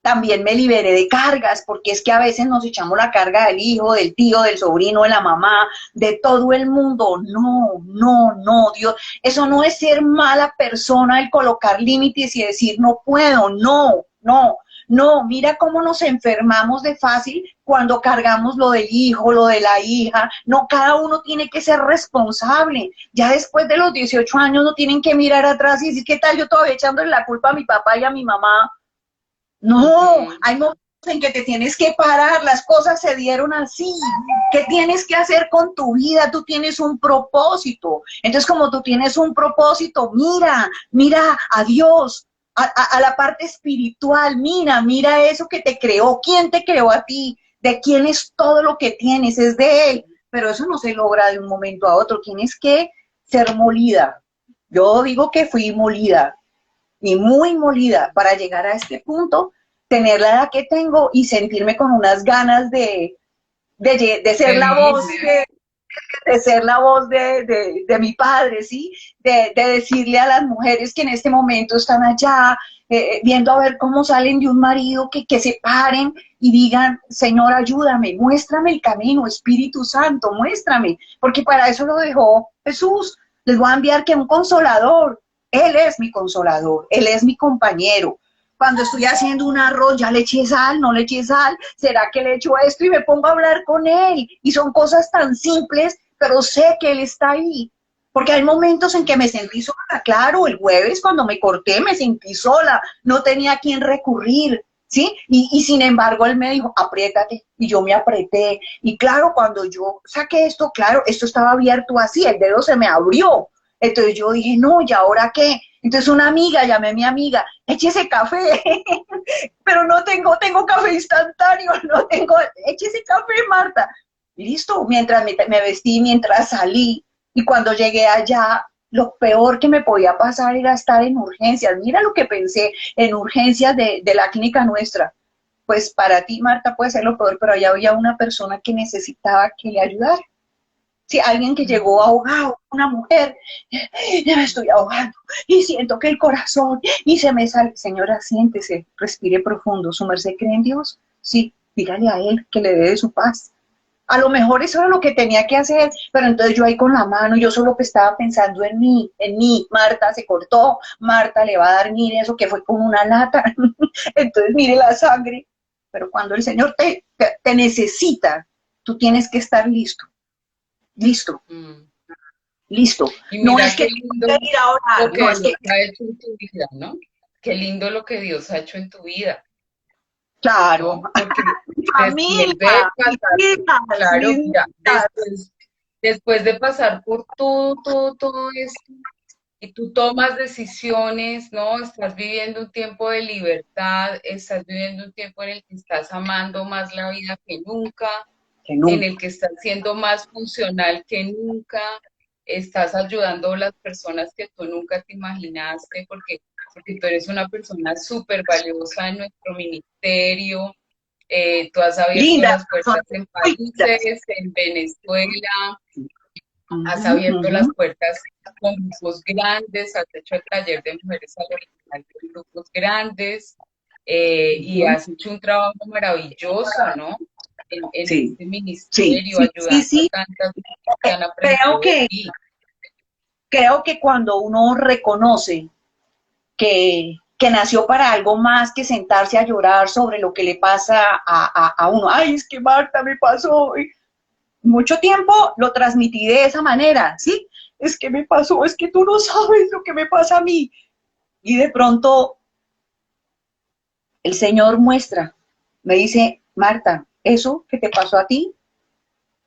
también me liberé de cargas, porque es que a veces nos echamos la carga del hijo, del tío, del sobrino, de la mamá, de todo el mundo. No, no, no, Dios, eso no es ser mala persona el colocar límites y decir no puedo, no, no. No, mira cómo nos enfermamos de fácil cuando cargamos lo del hijo, lo de la hija. No, cada uno tiene que ser responsable. Ya después de los 18 años no tienen que mirar atrás y decir, ¿qué tal yo todavía echándole la culpa a mi papá y a mi mamá? No, Ujú. hay momentos en que te tienes que parar, las cosas se dieron así. ¿Qué tienes que hacer con tu vida? Tú tienes un propósito. Entonces, como tú tienes un propósito, mira, mira a Dios, a la parte espiritual, mira eso que te creó. ¿Quién te creó a ti? ¿De quién es todo lo que tienes? Es de Él. Pero eso no se logra de un momento a otro. Tienes que ser molida. Yo digo que fui molida y muy molida para llegar a este punto, tener la edad que tengo y sentirme con unas ganas de ser De la vivir, voz de ser la voz de mi padre, ¿sí? De decirle a las mujeres que en este momento están allá, viendo a ver cómo salen de un marido, que se paren y digan, Señor, ayúdame, muéstrame el camino, Espíritu Santo, muéstrame, porque para eso lo dejó Jesús. Les voy a enviar que un consolador, Él es mi consolador, Él es mi compañero. Cuando estoy haciendo un arroz, ya le eché sal, no le eché sal, ¿será que le echo esto? Y me pongo a hablar con él. Y son cosas tan simples, pero sé que él está ahí. Porque hay momentos en que me sentí sola, claro, el jueves cuando me corté me sentí sola, no tenía a quién recurrir, ¿sí? Y sin embargo él me dijo, apriétate, y yo me apreté. Y claro, cuando yo saqué esto, claro, esto estaba abierto así, el dedo se me abrió. Entonces yo dije, no, ¿y ahora qué? Entonces una amiga, llamé a mi amiga, échese café, pero no tengo café instantáneo, no tengo, échese café, Marta. Listo, mientras me vestí, mientras salí, y cuando llegué allá, lo peor que me podía pasar era estar en urgencias. Mira lo que pensé, en urgencias de la clínica nuestra. Pues para ti, Marta, puede ser lo peor, pero allá había una persona que necesitaba que le ayudara. Si alguien que llegó ujú. ahogado, una mujer, ya me estoy ahogando y siento que el corazón y se me sale. Señora, siéntese, respire profundo. ¿Su merced cree en Dios? Sí, dígale a Él que le dé de su paz. A lo mejor eso era lo que tenía que hacer, pero entonces yo ahí con la mano, yo solo que estaba pensando en mí, Marta se cortó, Marta le va a dar, mire eso que fue como una lata, entonces mire la sangre, pero cuando el Señor te necesita, tú tienes que estar listo, listo, Mm. listo. Y No mira es que qué tengo lindo que ir a lo orar, no que es que, Dios ha hecho en tu vida, ¿no? Qué lindo lo que Dios ha hecho en tu vida, claro, ¿no? Porque mi después de familia, mis pasar, hijas, claro, mis mira, nietas, después de pasar por todo esto, y tú tomas decisiones, ¿no? Estás viviendo un tiempo de libertad, estás viviendo un tiempo en el que estás amando más la vida que nunca, que en nunca. el que estás siendo más funcional que nunca, estás ayudando a las personas que tú nunca te imaginaste, porque tú eres una persona súper valiosa en nuestro ministerio, tú has abierto Lindas las puertas personas, en muy lindas. países, en Venezuela, has Ujú, abierto ujú. las puertas con grupos grandes, has hecho el taller de mujeres al original con grupos grandes y Ujú. has hecho un trabajo maravilloso, ¿no? En Sí, este sí, ministerio, sí, sí, ayudando a sí. tantas mujeres que han Creo aprendido de que, ti. creo que cuando uno reconoce que nació para algo más que sentarse a llorar sobre lo que le pasa a uno, ay, es que Marta me pasó, y mucho tiempo lo transmití de esa manera, ¿sí? Es que me pasó, es que tú no sabes lo que me pasa a mí. Y de pronto el Señor muestra, me dice, Marta, eso que te pasó a ti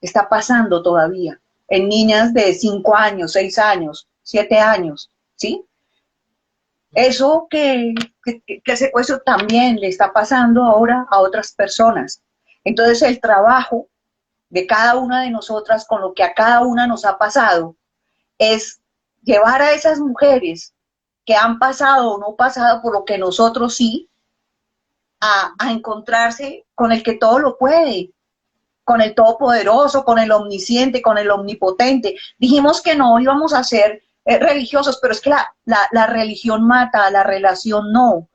está pasando todavía en niñas de 5 años, 6 años, 7 años, ¿sí? Eso que secuestro también le está pasando ahora a otras personas. Entonces el trabajo de cada una de nosotras con lo que a cada una nos ha pasado es llevar a esas mujeres que han pasado o no pasado por lo que nosotros sí, a encontrarse con el que todo lo puede, con el Todopoderoso, con el Omnisciente, con el Omnipotente. Dijimos que no íbamos a ser religiosos, pero es que la religión mata, la relación no.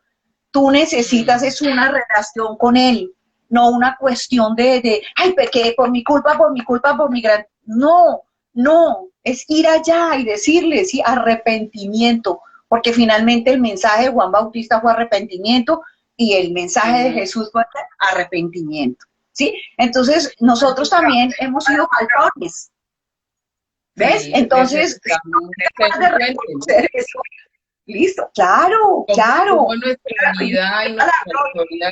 Tú necesitas es una relación con Él, no una cuestión ay, pequé por mi culpa, por mi culpa, por mi gran... No, no, es ir allá y decirle, sí, arrepentimiento, porque finalmente el mensaje de Juan Bautista fue arrepentimiento y el mensaje de Jesús fue arrepentimiento, ¿sí? Entonces, nosotros también hemos sido faltones, ¿ves? Sí, Entonces, necesitamos ser de frecuentes, ¿no? reconocer eso. Listo, claro, Como claro. nuestra vida y nuestra historia.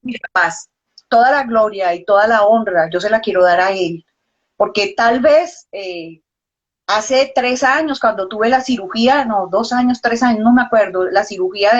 Mi paz, toda la gloria y toda la honra, yo se la quiero dar a Él, porque tal vez hace 3 años, cuando tuve la cirugía, no, 2 años, 3 años, no me acuerdo, la cirugía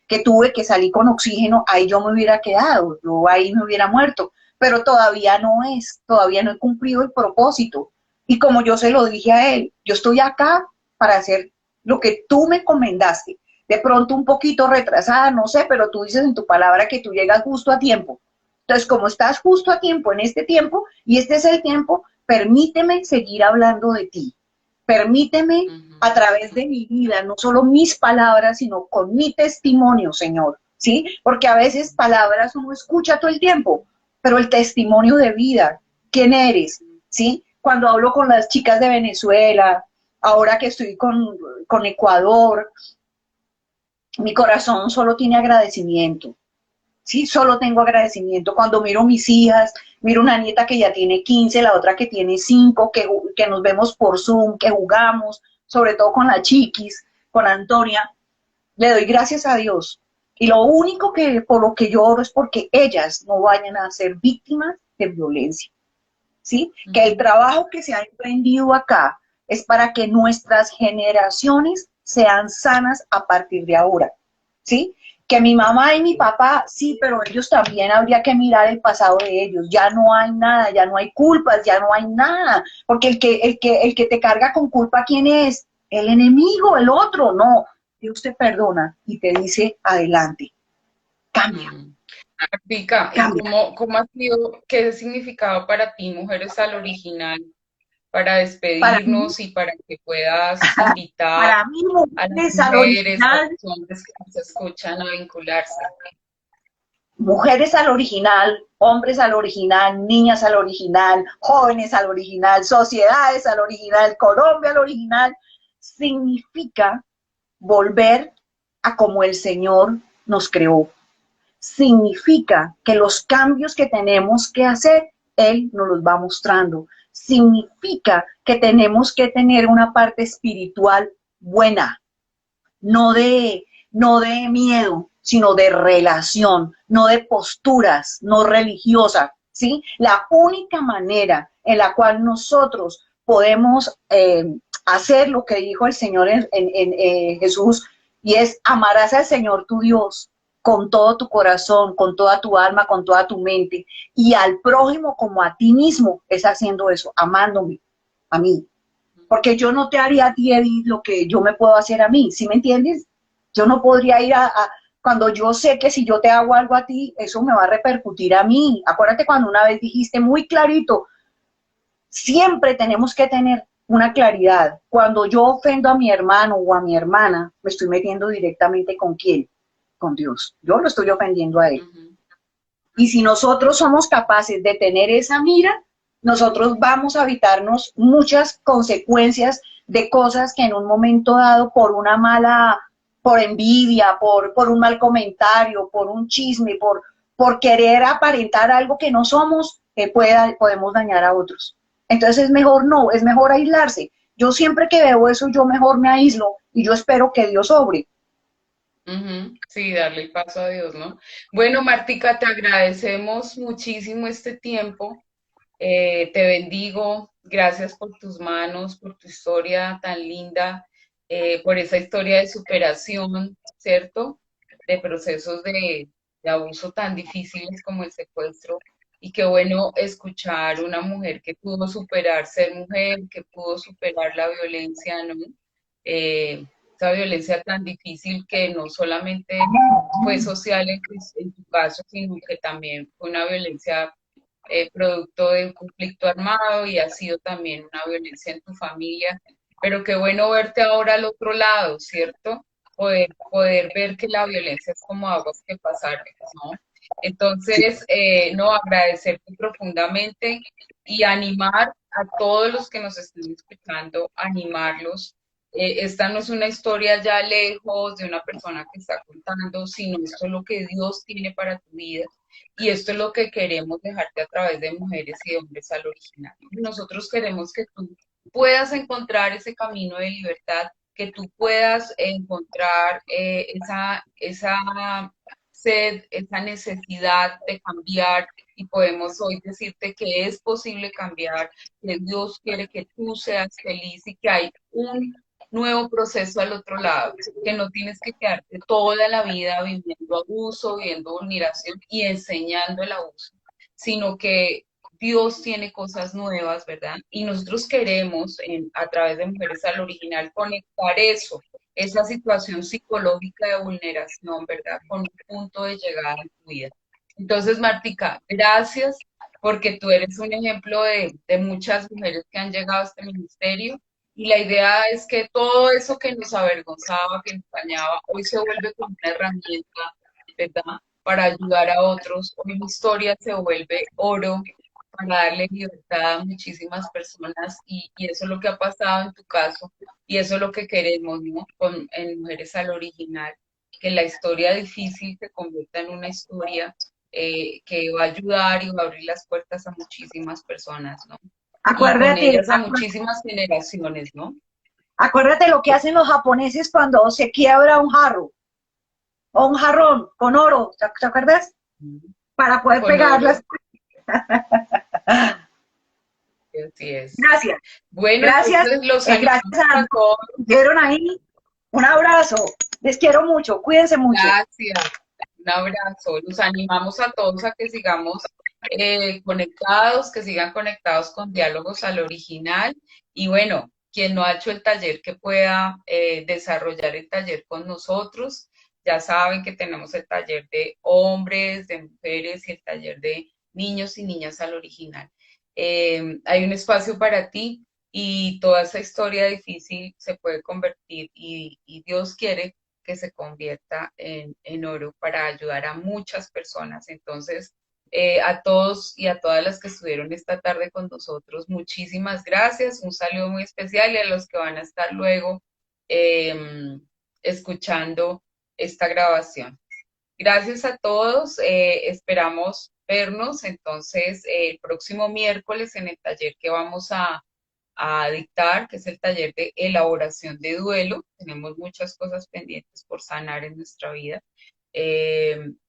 que tuve, que salí con oxígeno, ahí yo me hubiera quedado, yo ahí me hubiera muerto, pero todavía no he cumplido el propósito. Y como yo se lo dije a Él, yo estoy acá para hacer lo que tú me encomendaste. De pronto un poquito retrasada, no sé, pero tú dices en tu palabra que tú llegas justo a tiempo. Entonces, como estás justo a tiempo en este tiempo, y este es el tiempo, permíteme seguir hablando de ti. Permíteme a través de mi vida, no solo mis palabras, sino con mi testimonio, Señor, ¿sí? Porque a veces palabras uno escucha todo el tiempo, pero el testimonio de vida, ¿quién eres? ¿Sí? Cuando hablo con las chicas de Venezuela, ahora que estoy con Ecuador, mi corazón solo tiene agradecimiento. Sí, solo tengo agradecimiento. Cuando miro mis hijas, miro una nieta que ya tiene 15, la otra que tiene 5, que nos vemos por Zoom, que jugamos, sobre todo con la chiquis, con Antonia, le doy gracias a Dios. Y lo único que por lo que yo oro es porque ellas no vayan a ser víctimas de violencia. ¿Sí? Que el trabajo que se ha emprendido acá es para que nuestras generaciones sean sanas a partir de ahora, ¿sí? Que mi mamá y mi papá, sí, pero ellos también habría que mirar el pasado de ellos. Ya no hay nada, ya no hay culpas, ya no hay nada. Porque el que te carga con culpa, ¿quién es? El enemigo, el otro. No, Dios te perdona y te dice, adelante, cambia, Pica, ¿y cambia. cómo ha sido, qué significado para ti, Mujeres al Original, para Para mí, despedirnos y para que puedas invitar para mí, a las mujeres al mujeres, a original. los hombres que nos escuchan a vincularse? Mujeres al original, hombres al original, niñas al original, jóvenes al original, sociedades al original, Colombia al original, significa volver a como el Señor nos creó. Significa que los cambios que tenemos que hacer, Él nos los va mostrando. Significa que tenemos que tener una parte espiritual buena, no no de miedo, sino de relación, no de posturas, no religiosas, ¿sí? La única manera en la cual nosotros podemos hacer lo que dijo el Señor en Jesús, y es amarás al Señor tu Dios con todo tu corazón, con toda tu alma, con toda tu mente, y al prójimo como a ti mismo, es haciendo eso, amándome a mí, porque yo no te haría a ti, Edith, lo que yo me puedo hacer a mí, ¿sí me entiendes? Yo no podría ir cuando yo sé que si yo te hago algo a ti, eso me va a repercutir a mí. Acuérdate cuando una vez dijiste muy clarito, siempre tenemos que tener una claridad. Cuando yo ofendo a mi hermano o a mi hermana, me estoy metiendo directamente con quién, con Dios. Yo lo estoy ofendiendo a él. Y si nosotros somos capaces de tener esa mira, nosotros vamos a evitarnos muchas consecuencias de cosas que en un momento dado por una mala, por envidia, por un mal comentario, por un chisme, por querer aparentar algo que no somos, podemos dañar a otros. Entonces es mejor no, es mejor aislarse. Yo siempre que veo eso, yo mejor me aíslo y yo espero que Dios obre. Sí, darle el paso a Dios, ¿no? Bueno, Martica, te agradecemos muchísimo este tiempo. Te bendigo. Gracias por tus manos, por tu historia tan linda, por esa historia de superación, ¿cierto? De procesos de abuso tan difíciles como el secuestro. Y qué bueno escuchar una mujer que pudo superar ser mujer, que pudo superar la violencia, ¿no? Esa violencia tan difícil que no solamente fue social en tu caso, sino que también fue una violencia producto de un conflicto armado y ha sido también una violencia en tu familia. Pero qué bueno verte ahora al otro lado, ¿cierto? Poder ver que la violencia es como aguas que pasar, ¿no? Entonces, no, agradecerte profundamente y animar a todos los que nos estén escuchando, animarlos. Esta no es una historia ya lejos de una persona que está contando, sino esto es lo que Dios tiene para tu vida y esto es lo que queremos dejarte a través de Mujeres y Hombres al Original. Nosotros queremos que tú puedas encontrar ese camino de libertad, que tú puedas encontrar esa sed, esa necesidad de cambiar y podemos hoy decirte que es posible cambiar, que Dios quiere que tú seas feliz y que hay un nuevo proceso al otro lado, que no tienes que quedarte toda la vida viviendo abuso, viviendo vulneración y enseñando el abuso, sino que Dios tiene cosas nuevas, ¿verdad? Y nosotros queremos, a través de Mujeres al Original, conectar eso, esa situación psicológica de vulneración, ¿verdad? Con un punto de llegada en tu vida. Entonces, Martica, gracias porque tú eres un ejemplo de muchas mujeres que han llegado a este ministerio y la idea es que todo eso que nos avergonzaba, que nos dañaba, hoy se vuelve como una herramienta, ¿verdad? Para ayudar a otros. Hoy mi historia se vuelve oro para darle libertad a muchísimas personas y eso es lo que ha pasado en tu caso y eso es lo que queremos, ¿no? En Mujeres al Original, que la historia difícil se convierta en una historia que va a ayudar y va a abrir las puertas a muchísimas personas, ¿no? Y con Acuérdate, ellas a muchísimas generaciones, ¿no? acuérdate lo que hacen los japoneses cuando se quiebra un jarro o un jarrón con oro, ¿te acuerdas? Para poder Con pegarlas. oro, así es. Gracias, Bueno, gracias, entonces los gracias animamos a a ambos todos. que estuvieron ahí. Un abrazo, les quiero mucho, cuídense mucho. Gracias. Un abrazo. Los animamos a todos a que sigamos conectados, que sigan conectados con Diálogos al Original. Y bueno, quien no ha hecho el taller, que pueda desarrollar el taller con nosotros. Ya saben que tenemos el taller de hombres, de mujeres y el taller de niños y niñas al original. Hay un espacio para ti y toda esa historia difícil se puede convertir y Dios quiere que se convierta en oro para ayudar a muchas personas. Entonces, a todos y a todas las que estuvieron esta tarde con nosotros, muchísimas gracias. Un saludo muy especial y a los que van a estar luego eh, escuchando esta grabación. Gracias a todos. Esperamos vernos entonces el próximo miércoles en el taller que vamos a dictar, que es el taller de elaboración de duelo. Tenemos muchas cosas pendientes por sanar en nuestra vida.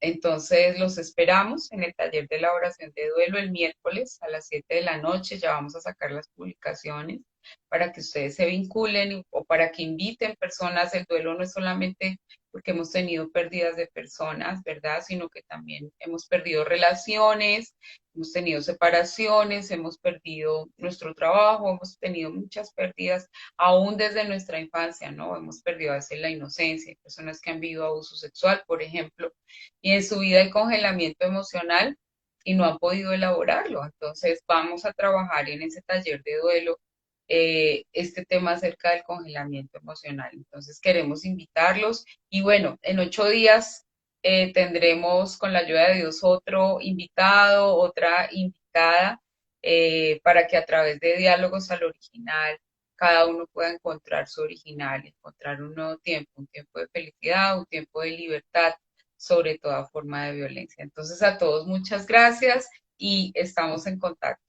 Entonces los esperamos en el taller de elaboración de duelo el miércoles a las 7 de la noche. Ya vamos a sacar las publicaciones para que ustedes se vinculen o para que inviten personas. El duelo no es solamente porque hemos tenido pérdidas de personas, ¿verdad? Sino que también hemos perdido relaciones, hemos tenido separaciones, hemos perdido nuestro trabajo, hemos tenido muchas pérdidas, aún desde nuestra infancia, ¿no? Hemos perdido a veces la inocencia, hay personas que han vivido abuso sexual, por ejemplo, y en su vida hay congelamiento emocional y no han podido elaborarlo. Entonces vamos a trabajar en ese taller de duelo este tema acerca del congelamiento emocional. Entonces queremos invitarlos y bueno, en 8 días tendremos con la ayuda de Dios otro invitado, otra invitada, para que a través de diálogos al original cada uno pueda encontrar su original, encontrar un nuevo tiempo, un tiempo de felicidad, un tiempo de libertad sobre toda forma de violencia. Entonces a todos muchas gracias y estamos en contacto.